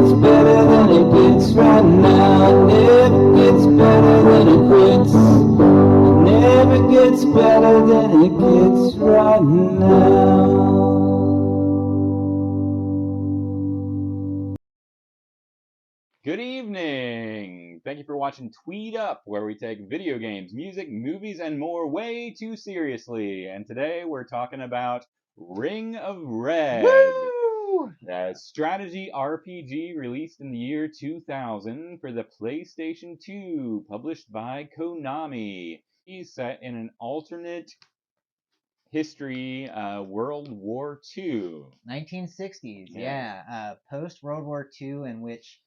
gets better than it gets right now. It never gets better than it quits. It never gets better than it gets right now. Good evening! Thank you for watching Tweed Up, where we take video games, music, movies, and more way too seriously. And today we're talking about Ring of Red. Woo! A strategy RPG released in the year 2000 for the PlayStation 2, published by Konami. He's set in an alternate history, World War II. 1960s, yeah. Post-World War II, in which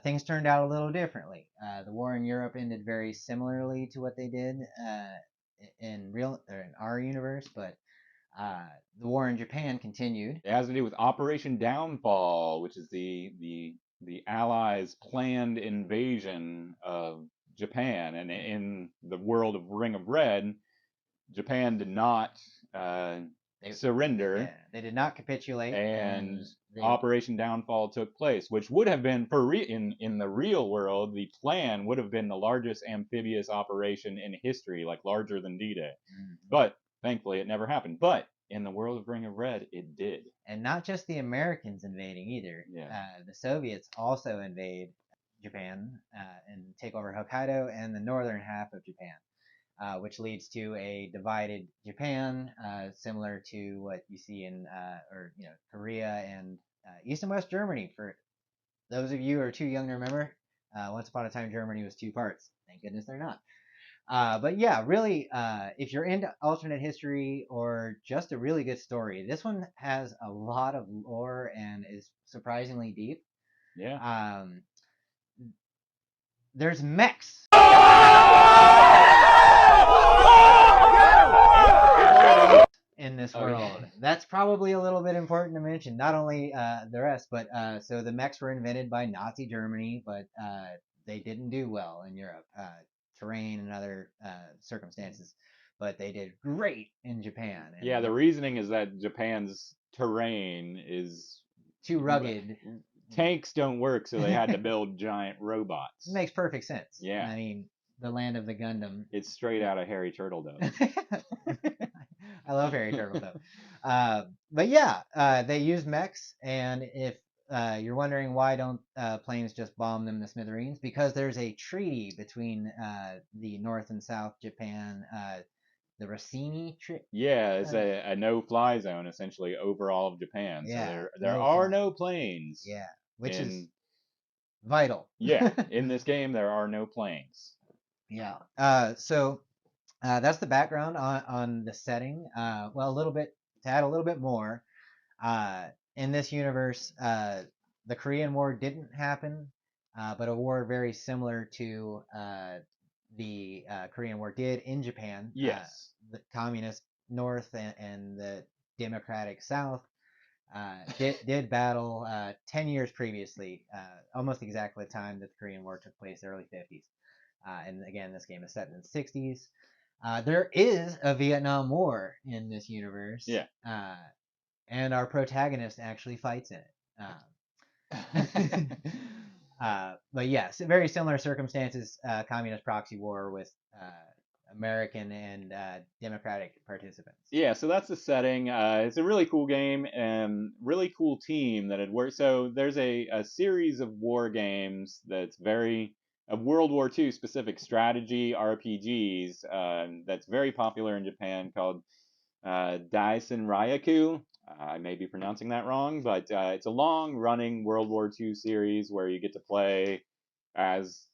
things turned out a little differently. The war in Europe ended very similarly to what they did in our universe, but the war in Japan continued. It has to do with Operation Downfall, which is the Allies' planned invasion of Japan. And in the world of Ring of Red, Japan did not surrender. Yeah, they did not capitulate, and Operation Downfall took place, which would have been in the real world. The plan would have been the largest amphibious operation in history, like larger than D-Day. Mm-hmm. But thankfully, it never happened. But in the world of Ring of Red, it did. And not just the Americans invading either. Yeah. The Soviets also invade Japan and take over Hokkaido and the northern half of Japan. Which leads to a divided Japan, similar to what you see in Korea and East and West Germany. For those of you who are too young to remember, once upon a time Germany was two parts. Thank goodness they're not. But yeah, really, if you're into alternate history or just a really good story, this one has a lot of lore and is surprisingly deep. Yeah. There's mechs. In this world. That's probably a little bit important to mention. Not only the rest, but so the mechs were invented by Nazi Germany, but they didn't do well in Europe. Terrain and other circumstances, but they did great in Japan. And yeah, the reasoning is that Japan's terrain is too rugged. Tanks don't work, so they had to build giant robots. It makes perfect sense. Yeah. I mean, the land of the Gundam. It's straight out of Harry Turtledove. I love Harry Turtledove. But yeah, they use mechs, and if you're wondering why don't planes just bomb them to smithereens, because there's a treaty between the North and South Japan, the Rossini Treaty. Yeah, it's a no-fly zone essentially over all of Japan. Yeah, so there are no planes. Yeah, which is vital. Yeah, in this game there are no planes. Yeah. So that's the background on the setting. Well, to add a little bit more, in this universe, the Korean War didn't happen, but a war very similar to the Korean War did in Japan. Yes. The communist North and the democratic South did battle 10 years previously, almost exactly the time that the Korean War took place, the early 50s. And again, this game is set in the 60s. There is a Vietnam War in this universe. Yeah. And our protagonist actually fights in it. But yes, very similar circumstances, communist proxy war with American and democratic participants. Yeah, so that's the setting. It's a really cool game and really cool team that had worked. So there's a series of war games that's of World War II specific strategy RPGs that's very popular in Japan called Daisen Ryaku. I may be pronouncing that wrong, but it's a long-running World War II series where you get to play as,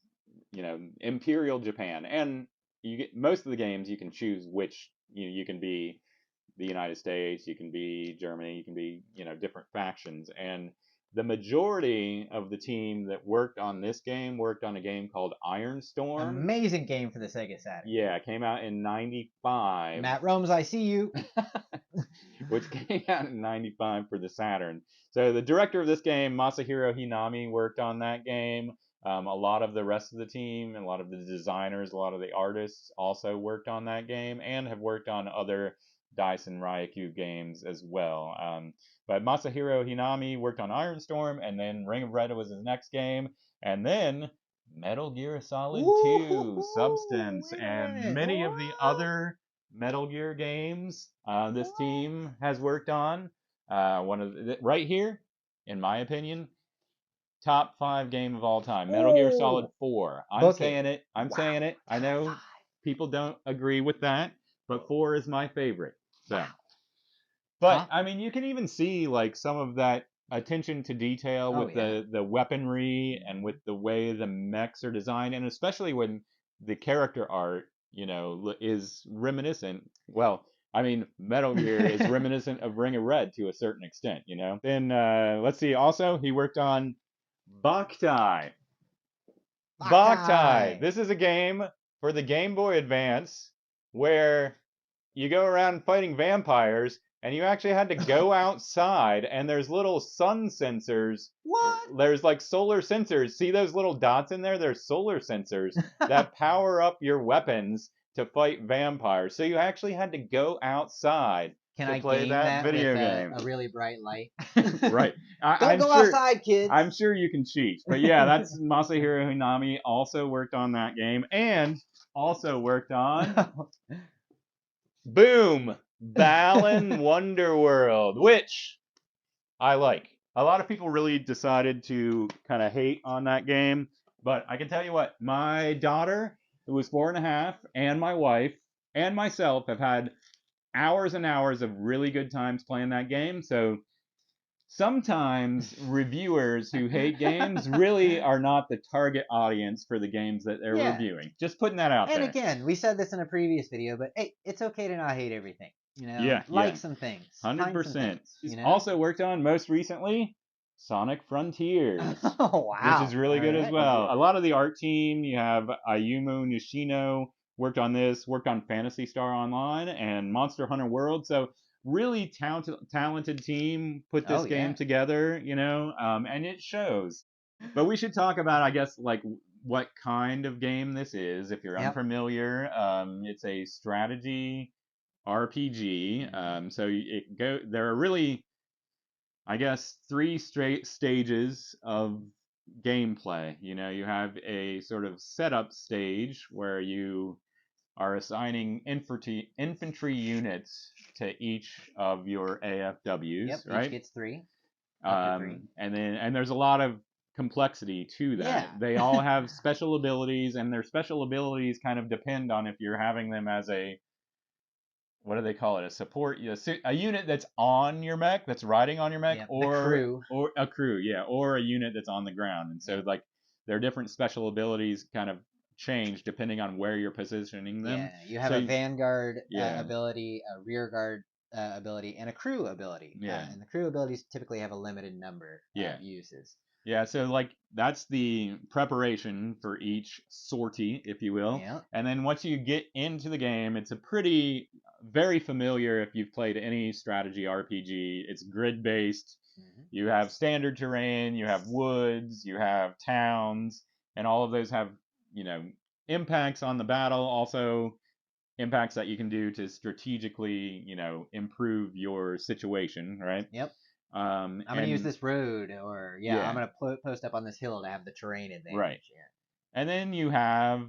Imperial Japan, and you get most of the games you can choose which you can be the United States, you can be Germany, you can be different factions, and the majority of the team that worked on this game worked on a game called Iron Storm. Amazing game for the Sega Saturn. Yeah, it came out in '95. Matt Romes, I see you. Which came out in '95 for the Saturn. So the director of this game, Masahiro Hinami, worked on that game. A lot of the rest of the team, and a lot of the designers, a lot of the artists also worked on that game and have worked on other Daisen Ryaku games as well. But Masahiro Hinami worked on Iron Storm, and then Ring of Red was his next game, and then Metal Gear Solid 2, Substance, Wait a and minute, many of the what? other Metal Gear games this What? team has worked on. One of right here, in my opinion, top 5 game of all time. Metal Gear Solid Ooh. 4. I'm Book it. saying it. I'm Wow. saying it. I know Top 5. people don't agree with that, but 4 is my favorite. So, Wow. but Top. I mean, you can even see like some of that attention to detail Oh, with yeah. the weaponry and with the way the mechs are designed, and especially when the character art, you know, is reminiscent. Well, I mean, Metal Gear is reminiscent of Ring of Red to a certain extent, you know. Then let's see. Also, he worked on Boktai. Boktai. Boktai. This is a game for the Game Boy Advance where you go around fighting vampires and you actually had to go outside and there's little sun sensors. What? There's like solar sensors. See those little dots in there? There's solar sensors that power up your weapons to fight vampires. So you actually had to go outside Can to I play game that that with video game. a really bright light? Right. Don't I'm go sure. outside, kids. I'm sure you can cheat. But yeah, that's Masahiro Hinami also worked on that game and also worked on Boom! Balan Wonderworld, which I like. A lot of people really decided to kind of hate on that game, but I can tell you what, my daughter, who was 4.5, and my wife and myself have had hours and hours of really good times playing that game. So sometimes reviewers who hate games really are not the target audience for the games that they're Yeah. reviewing. Just putting that out And there. again, we said this in a previous video, but hey, it's okay to not hate everything. You know, Yeah, like yeah. some things, find some 100%. things. He's You know. also worked on most recently Sonic Frontiers, Oh wow! which is really good as Alright. well. A lot of the art team, you have Ayumu Nishino worked on this, worked on Phantasy Star Online and Monster Hunter World. So really talented team put this Oh game yeah. together, you know, and it shows. But we should talk about, I guess, like what kind of game this is. If you're Yep. unfamiliar, it's a strategy RPG. So there are really, I guess, 3 straight stages of gameplay. You know, you have a sort of setup stage where you are assigning infantry units to each of your AFWs, Yep. right? Each gets 3. Up to 3. And there's a lot of complexity to that. Yeah. They all have special abilities, and their special abilities kind of depend on if you're having them as a, what do they call it? A support, a unit that's on your mech, that's riding on your mech, Yep. The or crew. a crew, yeah, or a unit that's on the ground. And so Yep. like their different special abilities kind of change depending on where you're positioning them. Yeah. You have So a vanguard yeah, ability, a rear guard ability, and a crew ability. yeah, And the crew abilities typically have a limited number yeah. of uses. Yeah, so like that's the preparation for each sortie, if you will. Yeah. And then once you get into the game, it's a pretty very familiar if you've played any strategy RPG. It's grid based. Mm-hmm. You have standard terrain, you have woods, you have towns, and all of those have, you know, impacts on the battle, also impacts that you can do to strategically, you know, improve your situation, right? Yep. I'm going to use And this road, or yeah, I'm going to post up on this hill to have the terrain advantage. right. Yeah. And then you have,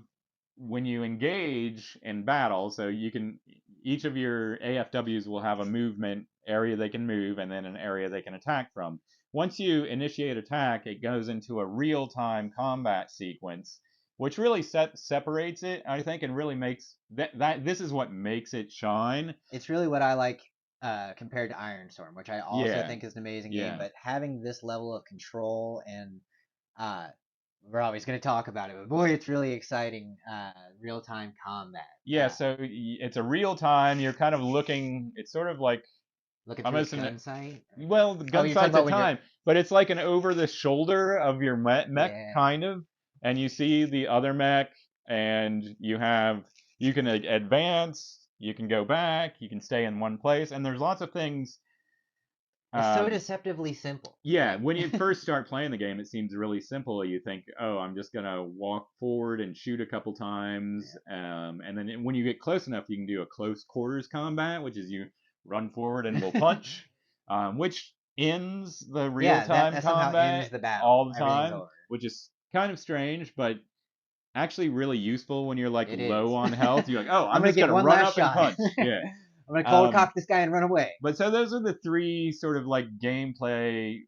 when you engage in battle, so you can, each of your AFWs will have a movement area they can move and then an area they can attack from. Once you initiate attack, it goes into a real-time combat sequence, which really separates it, I think, and really makes that this is what makes it shine. It's really what I like compared to Iron Storm, which I also Yeah, think is an amazing yeah. game. But having this level of control, and we're always going to talk about it, but boy, it's really exciting. Real time combat. Yeah, so it's a real time. You're kind of looking. It's sort of like looking through almost a gun sight. well, the gun you're talking sight's a about when you're. time, but it's like an over the shoulder of your mech, Yeah. kind of, and you see the other mech, and you can advance, you can go back, you can stay in one place, and there's lots of things. It's so deceptively simple. Yeah, when you first start playing the game, it seems really simple. You think, oh, I'm just gonna walk forward and shoot a couple times, and then when you get close enough, you can do a close quarters combat, which is you run forward and will punch, which ends the real Yeah, time that somehow combat ends the battle. all the Everything's time, over. which is kind of strange, but actually really useful when you're like It low is. on health. You're like, oh, I'm I'm gonna just get gonna one run last up and shot. punch. Yeah. I'm gonna cold cock this guy and run away. But so those are the three sort of like gameplay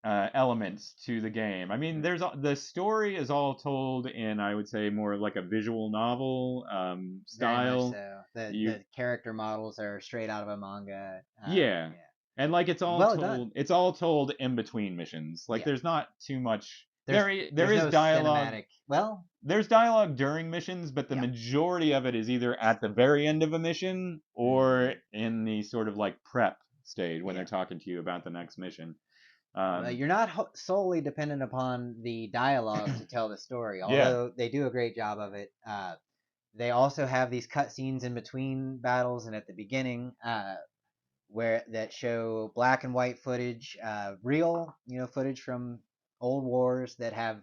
elements to the game. I mean, the story is all told in, I would say, more like a visual novel Very much style. so. The character models are straight out of a manga. Yeah. And like it's all Well told done. it's all told in between missions. Like Yeah. there's not too much There's there is no dialogue. cinematic. Well, There's dialogue during missions, but the Yeah. majority of it is either at the very end of a mission or in the sort of like prep stage when Yeah. they're talking to you about the next mission. You're not solely dependent upon the dialogue to tell the story, although they do a great job of it. They also have these cutscenes in between battles and at the beginning, where that show black and white footage, real, footage from old wars that have,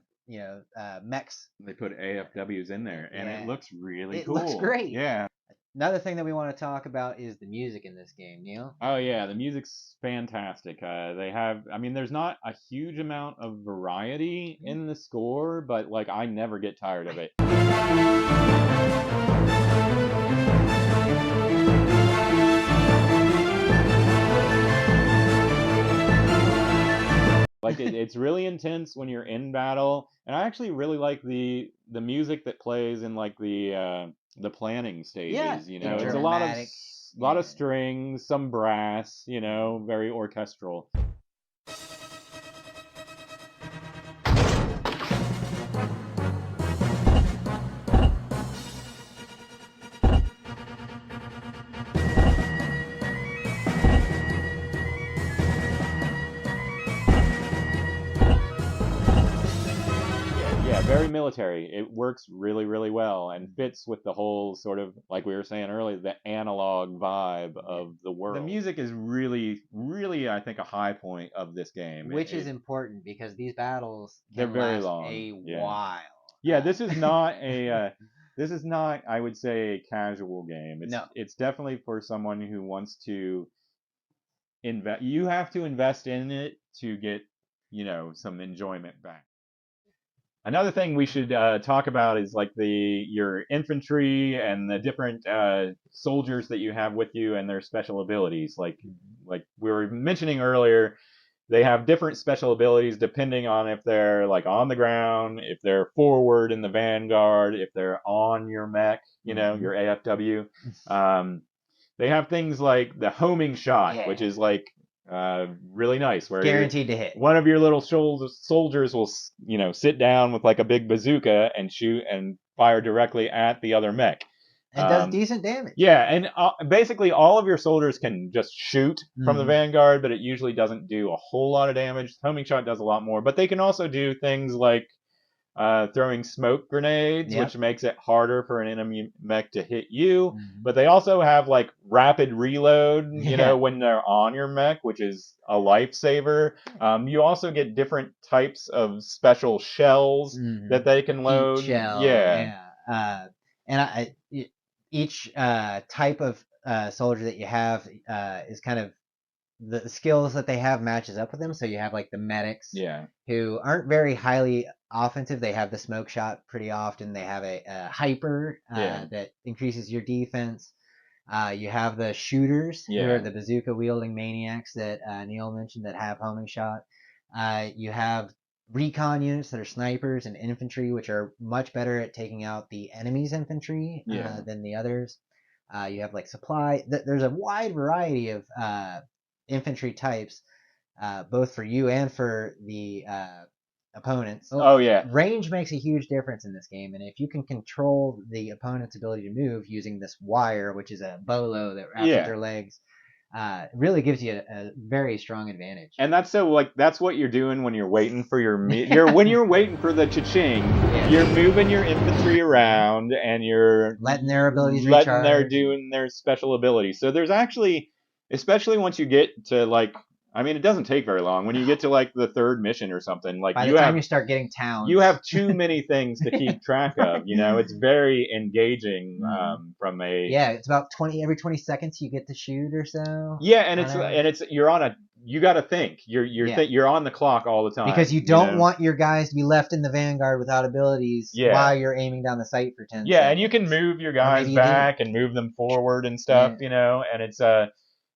mechs. They put AFWs in there, and it Yeah. looks really It cool. looks great. Yeah. Another thing that we want to talk about is the music in this game, Neil. Oh yeah, the music's fantastic. I mean, there's not a huge amount of variety in the score, but like I never get tired of it. Like it's really intense when you're in battle, and I actually really like the music that plays in like the planning stages. Yeah, It's a lot of strings, some brass. Very orchestral. Very military. It works really, really well and fits with the whole sort of, like we were saying earlier, the analog vibe of the world. The music is really, really, I think, a high point of this game. Which is important because these battles they're can very last long. a while. Yeah, this is not this is not, I would say, a casual game. It's definitely for someone who wants to invest. You have to invest in it to get, some enjoyment back. Another thing we should talk about is like your infantry and the different soldiers that you have with you and their special abilities. Like we were mentioning earlier, they have different special abilities depending on if they're like on the ground, if they're forward in the vanguard, if they're on your mech, your AFW. They have things like the homing shot, which is like really nice, where guaranteed to hit. One of your little soldiers will, sit down with like a big bazooka and shoot and fire directly at the other mech. It does decent damage. Yeah, and basically all of your soldiers can just shoot from the vanguard, but it usually doesn't do a whole lot of damage. Homing shot does a lot more, but they can also do things like throwing smoke grenades, which makes it harder for an enemy mech to hit you. But they also have like rapid reload, when they're on your mech, which is a lifesaver. You also get different types of special shells that they can load. Heat shell, and each type of soldier that you have is kind of the skills that they have matches up with them. So you have like the medics, who aren't very highly offensive. They have the smoke shot pretty often. They have a hyper that increases your defense. You have the shooters, who are the bazooka wielding maniacs that Neil mentioned, that have homing shot. You have recon units that are snipers and infantry, which are much better at taking out the enemy's infantry than the others. You have like supply. There's a wide variety of infantry types, both for you and for the opponents. Oh yeah, range makes a huge difference in this game, and if you can control the opponent's ability to move using this wire, which is a bolo that wraps with their legs, it really gives you a very strong advantage. And that's what you're doing when you're waiting for when you're waiting for the cha-ching. You're moving your infantry around and you're letting their abilities recharge. They're doing their special abilities. So there's actually, especially once you get to like, I mean, it doesn't take very long. When you get to like the third mission or something, like by the time you start getting towns, you have too many things to keep track of. It's very engaging from a it's about every 20 seconds you get to shoot or so. Yeah, and it's you're on a you got to think. You're on the clock all the time because you don't know? want your guys to be left in the vanguard without abilities while you're aiming down the sight for 10 Yeah, seconds. and you can move your guys maybe you back and move them forward and stuff, Yeah. and it's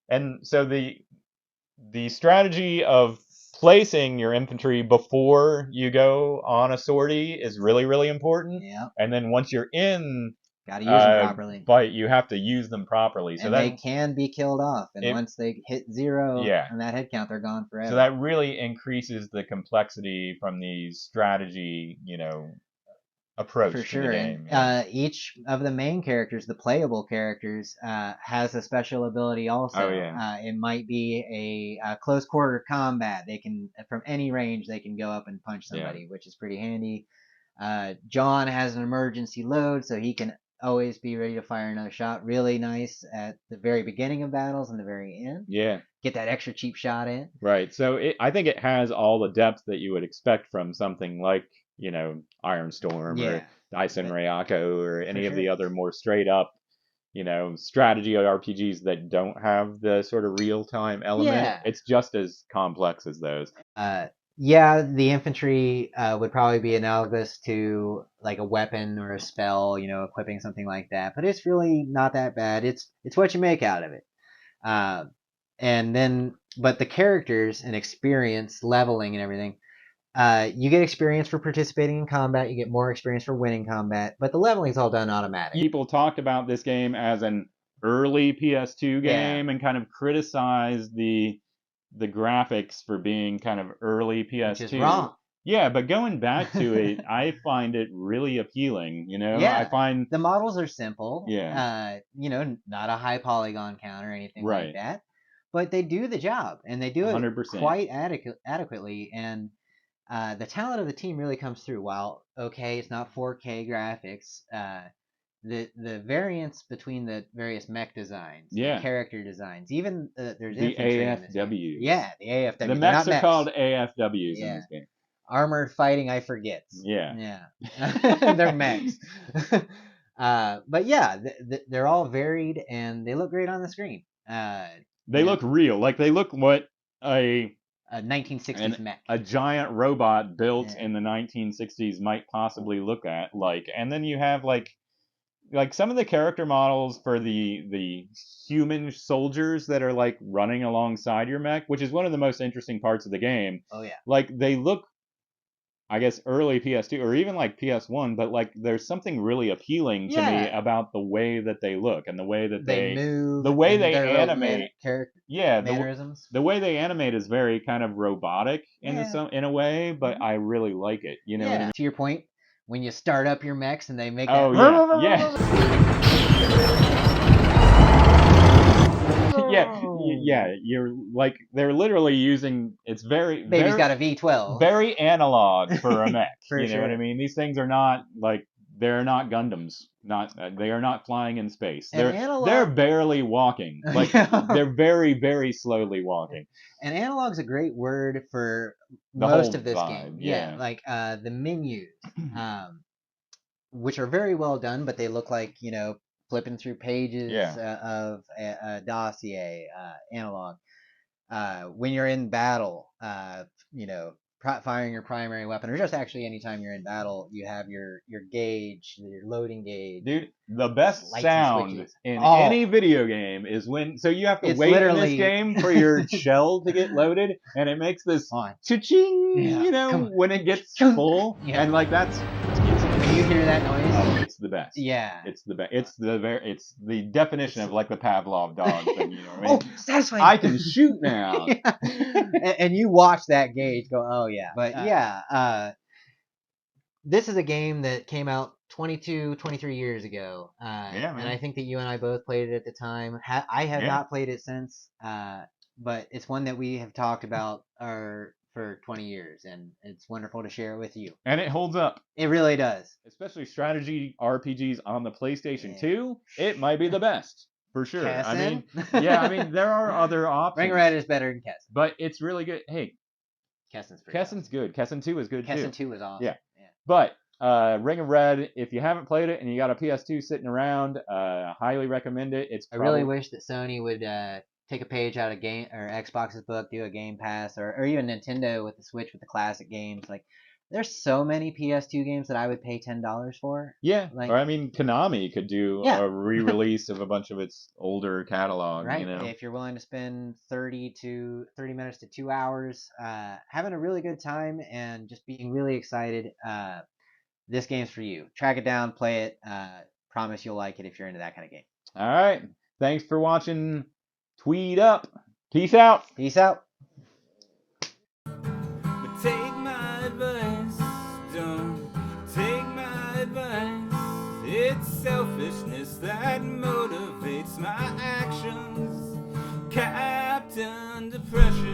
and so the strategy of placing your infantry before you go on a sortie is really, really important. Yeah. And then once you're in Got to use them properly. fight, you have to use them properly. So and they can be killed off. And once they hit 0 on that head count, they're gone forever. So that really increases the complexity from the strategy, approach for to sure. the game. And each of the main characters, the playable characters, has a special ability also. Oh, yeah. It might be a close quarter combat. They can, from any range, they can go up and punch somebody, which is pretty handy. John has an emergency load, so he can always be ready to fire another shot. Really nice at the very beginning of battles and the very end. Yeah. Get that extra cheap shot in. Right. So I think it has all the depth that you would expect from something like, Iron Storm or Dyson Ryako or any of the other more straight up, strategy RPGs that don't have the sort of real time element. Yeah. It's just as complex as those. The infantry would probably be analogous to like a weapon or a spell, equipping something like that. But it's really not that bad. It's what you make out of it. But the characters and experience, leveling and everything, you get experience for participating in combat. You get more experience for winning combat. But the leveling is all done automatic. People talked about this game as an early PS2 game and kind of criticized the graphics for being kind of early PS2. Which is wrong. Yeah, but going back to it, I find it really appealing, Yeah. I find the models are simple. Yeah. Not a high polygon count or anything Right. like that. But they do the job, and they do 100%. it quite adequately. And the talent of the team really comes through. While, okay, it's not 4K graphics, the variance between the various mech designs, the character designs, even there's the AFWs. Yeah, the AFWs. The mechs are called AFWs in this game. Armored Fighting I Forgets. Yeah. They're mechs. But yeah, they're all varied and they look great on the screen. They look real. Like they look what a 1960s mech. A giant robot built in the 1960s might possibly look like. And then you have like some of the character models for the human soldiers that are like running alongside your mech, which is one of the most interesting parts of the game. Oh yeah. Like they look, I guess, early PS2 or even like PS1, but like there's something really appealing to me about the way that they look and the way that they move, the way they animate character. Yeah, mannerisms. The way they animate is very kind of robotic in a way, but I really like it. You know what I mean? To your point, when you start up your mechs and they make yeah, you're like they're literally using Baby's got a V12. Very analog for a mech. You know what I mean? These things are not like they're not Gundams. They are not flying in space. They're barely walking. Like they're very, very slowly walking. And analog's a great word for the most whole of this vibe, game. Like the menus, which are very well done, but they look like flipping through pages of a dossier. Analog. When you're in battle, firing your primary weapon, or just actually anytime you're in battle, you have your gauge, your loading gauge. Dude, the best sound in any video game is when you have to wait in this game for your shell to get loaded, and it makes this cha-ching, when it gets full, and like that's. When you hear that noise, it's the best. Yeah, it's the best. It's the definition of like the Pavlov dog thing. You know what I mean? Satisfying. I can shoot now. And you watch that gauge go, oh yeah. But this is a game that came out 23 years ago. And I think that you and I both played it at the time. I have not played it since, but it's one that we have talked about for 20 years, and it's wonderful to share it with you. And it holds up. It really does. Especially strategy RPGs on the PlayStation 2, it might be the best. For sure. Kessen? I mean, there are other options. Ring Red is better than Kessen. But it's really good. Hey. Kessen's awesome. Good. Kessen 2 is good too. Kessen 2 is awesome. Yeah. But Ring of Red, if you haven't played it and you got a PS2 sitting around, highly recommend it. I really wish that Sony would take a page out of game or Xbox's book, do a Game Pass, or even Nintendo with the Switch with the classic games. Like, there's so many PS2 games that I would pay $10 for. Yeah, Like, or I mean, Konami could do Yeah. a re-release of a bunch of its older catalog. right? You know, If you're willing to spend 30 minutes to 2 hours, having a really good time and just being really excited, this game's for you. Track it down, play it. Promise you'll like it if you're into that kind of game. all right. Thanks for watching Tweed Up. Peace out. Peace out. But take my advice, don't take my advice. It's selfishness that motivates my actions. Captain Depression.